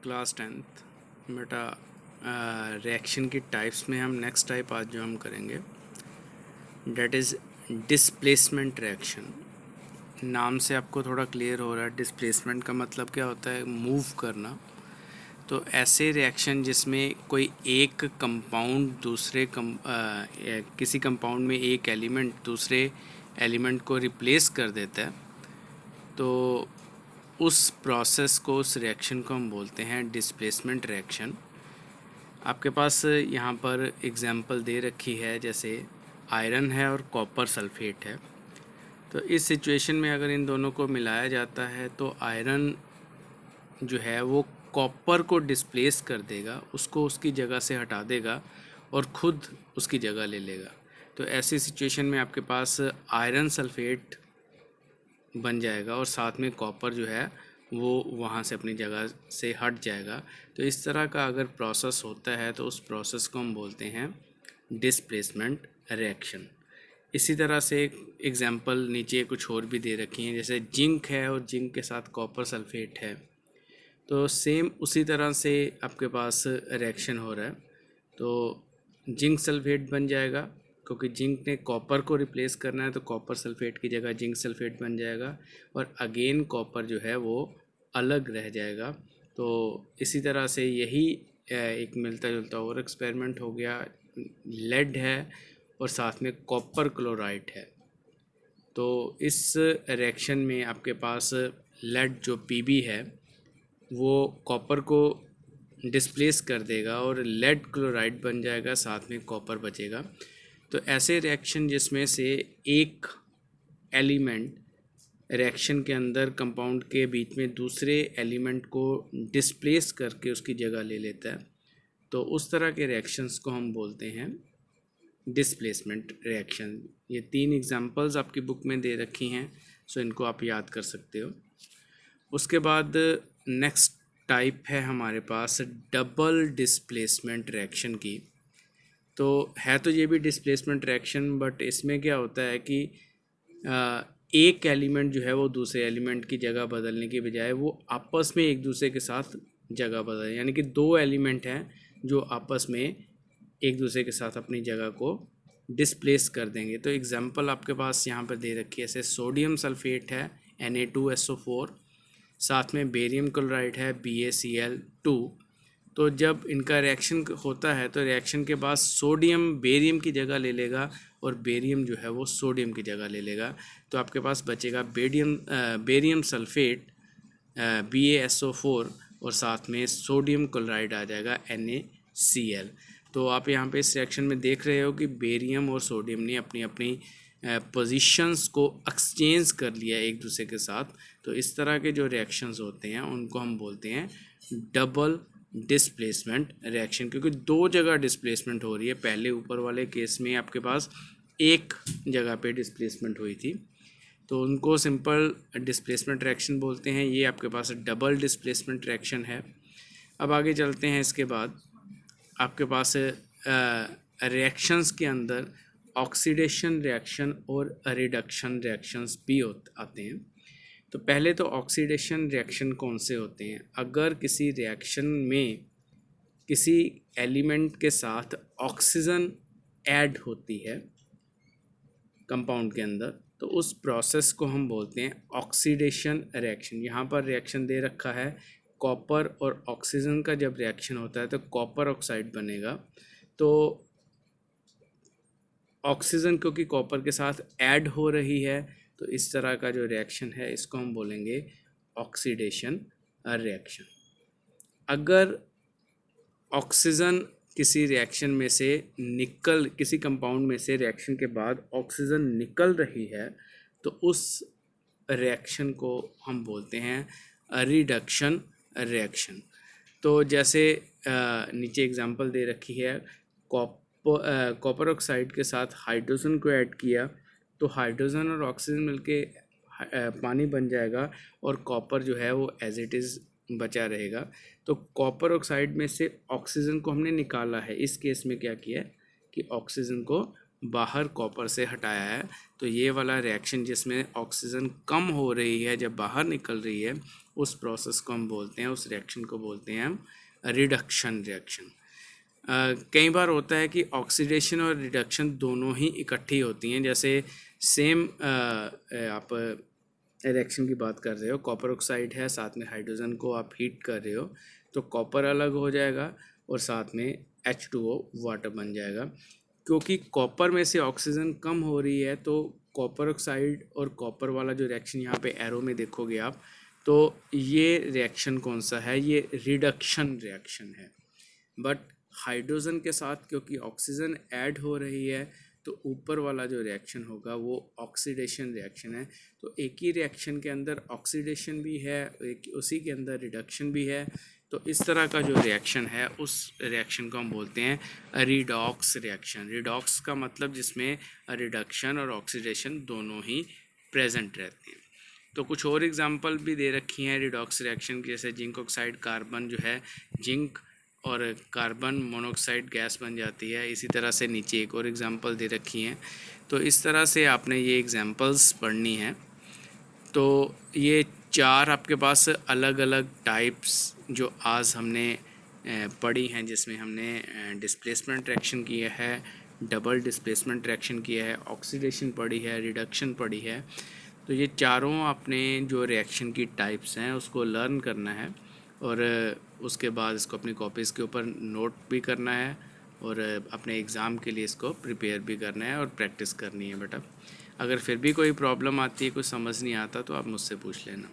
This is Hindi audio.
क्लास 10th बेटा। रिएक्शन की टाइप्स में हम नेक्स्ट टाइप आज जो हम करेंगे डेट इज़ डिस्प्लेसमेंट रिएक्शन। नाम से आपको थोड़ा क्लियर हो रहा है डिस्प्लेसमेंट का मतलब क्या होता है, मूव करना। तो ऐसे रिएक्शन जिसमें कोई एक कंपाउंड किसी कंपाउंड में एक एलिमेंट दूसरे एलिमेंट को रिप्लेस कर देता है, तो उस प्रोसेस को, उस रिएक्शन को हम बोलते हैं डिस्प्लेसमेंट रिएक्शन। आपके पास यहाँ पर एग्जांपल दे रखी है, जैसे आयरन है और कॉपर सल्फेट है। तो इस सिचुएशन में अगर इन दोनों को मिलाया जाता है तो आयरन जो है वो कॉपर को डिस्प्लेस कर देगा, उसको उसकी जगह से हटा देगा और ख़ुद उसकी जगह ले लेगा। तो ऐसी सिचुएशन में आपके पास आयरन सल्फेट बन जाएगा और साथ में कॉपर जो है वो वहाँ से अपनी जगह से हट जाएगा। तो इस तरह का अगर प्रोसेस होता है तो उस प्रोसेस को हम बोलते हैं डिस्प्लेसमेंट रिएक्शन। इसी तरह से एक एग्जांपल नीचे कुछ और भी दे रखी हैं, जैसे जिंक है और जिंक के साथ कॉपर सल्फेट है। तो सेम उसी तरह से आपके पास रिएक्शन हो रहा है। तो जिंक सल्फेट बन जाएगा, क्योंकि जिंक ने कॉपर को रिप्लेस करना है तो कॉपर सल्फेट की जगह जिंक सल्फेट बन जाएगा और अगेन कॉपर जो है वो अलग रह जाएगा। तो इसी तरह से यही एक मिलता जुलता और एक्सपेरिमेंट हो गया। लेड है और साथ में कॉपर क्लोराइड है। तो इस रिएक्शन में आपके पास लेड जो पीबी है वो कॉपर को डिस्प्लेस कर देगा और लेड क्लोराइड बन जाएगा, साथ में कॉपर बचेगा। तो ऐसे रिएक्शन जिसमें से एक एलिमेंट रिएक्शन के अंदर कंपाउंड के बीच में दूसरे एलिमेंट को डिस्प्लेस करके उसकी जगह ले लेता है, तो उस तरह के रिएक्शंस को हम बोलते हैं डिस्प्लेसमेंट रिएक्शन। ये 3 एग्जांपल्स आपकी बुक में दे रखी हैं, सो इनको आप याद कर सकते हो। उसके बाद नेक्स्ट टाइप है हमारे पास डबल डिस्प्लेसमेंट रिएक्शन की। तो है तो ये भी डिस्प्लेसमेंट रिएक्शन, बट इसमें क्या होता है कि एक एलिमेंट जो है वो दूसरे एलिमेंट की जगह बदलने की बजाय वो आपस में एक दूसरे के साथ जगह बदल, यानी कि 2 एलिमेंट हैं जो आपस में एक दूसरे के साथ अपनी जगह को डिस्प्लेस कर देंगे। तो एग्जांपल आपके पास यहाँ पर दे रखी है, जैसे सोडियम सल्फेट है Na2SO4, साथ में बेरियम क्लोराइड है BaCl2। तो जब इनका रिएक्शन होता है तो रिएक्शन के बाद सोडियम बेरियम की जगह ले लेगा और बेरियम जो है वो सोडियम की जगह ले लेगा। तो आपके पास बचेगा बेरियम सल्फेट BaSO4 और साथ में सोडियम क्लोराइड आ जाएगा NaCl। तो आप यहाँ पे इस रिएक्शन में देख रहे हो कि बेरियम और सोडियम ने अपनी अपनी पोजीशंस को एक्सचेंज कर लिया एक दूसरे के साथ। तो इस तरह के जो रिएक्शंस होते हैं उनको हम बोलते हैं डबल डिस्प्लेसमेंट रिएक्शन, क्योंकि 2 जगह डिस्प्लेसमेंट हो रही है। पहले ऊपर वाले केस में आपके पास एक जगह पे डिस्प्लेसमेंट हुई थी, तो उनको सिंपल डिस्प्लेसमेंट रिएक्शन बोलते हैं। ये आपके पास डबल डिस्प्लेसमेंट रिएक्शन है। अब आगे चलते हैं। इसके बाद आपके पास रिएक्शंस के अंदर ऑक्सीडेशन रिएक्शन और रिडक्शन रिएक्शंस भी आते हैं। तो पहले तो ऑक्सीडेशन रिएक्शन कौन से होते हैं? अगर किसी रिएक्शन में किसी एलिमेंट के साथ ऑक्सीजन ऐड होती है कंपाउंड के अंदर, तो उस प्रोसेस को हम बोलते हैं ऑक्सीडेशन रिएक्शन। यहाँ पर रिएक्शन दे रखा है, कॉपर और ऑक्सीजन का जब रिएक्शन होता है तो कॉपर ऑक्साइड बनेगा। तो ऑक्सीजन क्योंकि कॉपर के साथ ऐड हो रही है, तो इस तरह का जो रिएक्शन है इसको हम बोलेंगे ऑक्सीडेशन रिएक्शन। अगर ऑक्सीजन किसी रिएक्शन में से किसी कंपाउंड में से रिएक्शन के बाद ऑक्सीजन निकल रही है, तो उस रिएक्शन को हम बोलते हैं रिडक्शन रिएक्शन। तो जैसे नीचे एग्जांपल दे रखी है, कॉपर ऑक्साइड के साथ हाइड्रोजन को ऐड किया तो हाइड्रोजन और ऑक्सीजन मिलके पानी बन जाएगा और कॉपर जो है वो एज इट इज़ बचा रहेगा। तो कॉपर ऑक्साइड में से ऑक्सीजन को हमने निकाला है। इस केस में क्या किया है कि ऑक्सीजन को बाहर कॉपर से हटाया है। तो ये वाला रिएक्शन जिसमें ऑक्सीजन कम हो रही है जब बाहर निकल रही है, उस प्रोसेस को हम बोलते हैं, उस रिएक्शन को बोलते हैं हम रिडक्शन रिएक्शन। कई बार होता है कि ऑक्सीडेशन और रिडक्शन दोनों ही इकट्ठी होती हैं। जैसे सेम आप रिएक्शन की बात कर रहे हो, कॉपर ऑक्साइड है, साथ में हाइड्रोजन को आप हीट कर रहे हो तो कॉपर अलग हो जाएगा और साथ में H2O वाटर बन जाएगा। क्योंकि कॉपर में से ऑक्सीजन कम हो रही है तो कॉपर ऑक्साइड और कॉपर वाला जो रिएक्शन यहाँ पे एरो में देखोगे आप, तो ये रिएक्शन कौन सा है, ये रिडक्शन रिएक्शन है। बट हाइड्रोजन के साथ क्योंकि ऑक्सीजन ऐड हो रही है तो ऊपर वाला जो रिएक्शन होगा वो ऑक्सीडेशन रिएक्शन है। तो एक ही रिएक्शन के अंदर ऑक्सीडेशन भी है, एक उसी के अंदर रिडक्शन भी है। तो इस तरह का जो रिएक्शन है उस रिएक्शन को हम बोलते हैं रिडॉक्स रिएक्शन। रिडॉक्स का मतलब जिसमें रिडक्शन और ऑक्सीडेशन दोनों ही प्रेजेंट रहते हैं। तो कुछ और एग्जांपल भी दे रखी हैं रिडॉक्स रिएक्शन की, जैसे जिंक ऑक्साइड कार्बन जो है, जिंक और कार्बन मोनोऑक्साइड गैस बन जाती है। इसी तरह से नीचे एक और एग्जांपल दे रखी हैं। तो इस तरह से आपने ये एग्जांपल्स पढ़नी है। तो ये 4 आपके पास अलग अलग टाइप्स जो आज हमने पढ़ी हैं, जिसमें हमने डिस्प्लेसमेंट रिएक्शन किया है, डबल डिस्प्लेसमेंट रिएक्शन किया है, ऑक्सीडेशन पढ़ी है, रिडक्शन पढ़ी है। तो ये चारों आपने जो रिएक्शन की टाइप्स हैं उसको लर्न करना है और उसके बाद इसको अपनी कॉपीज़ के ऊपर नोट भी करना है और अपने एग्ज़ाम के लिए इसको प्रिपेयर भी करना है और प्रैक्टिस करनी है बेटा। अगर फिर भी कोई प्रॉब्लम आती है, कुछ समझ नहीं आता, तो आप मुझसे पूछ लेना।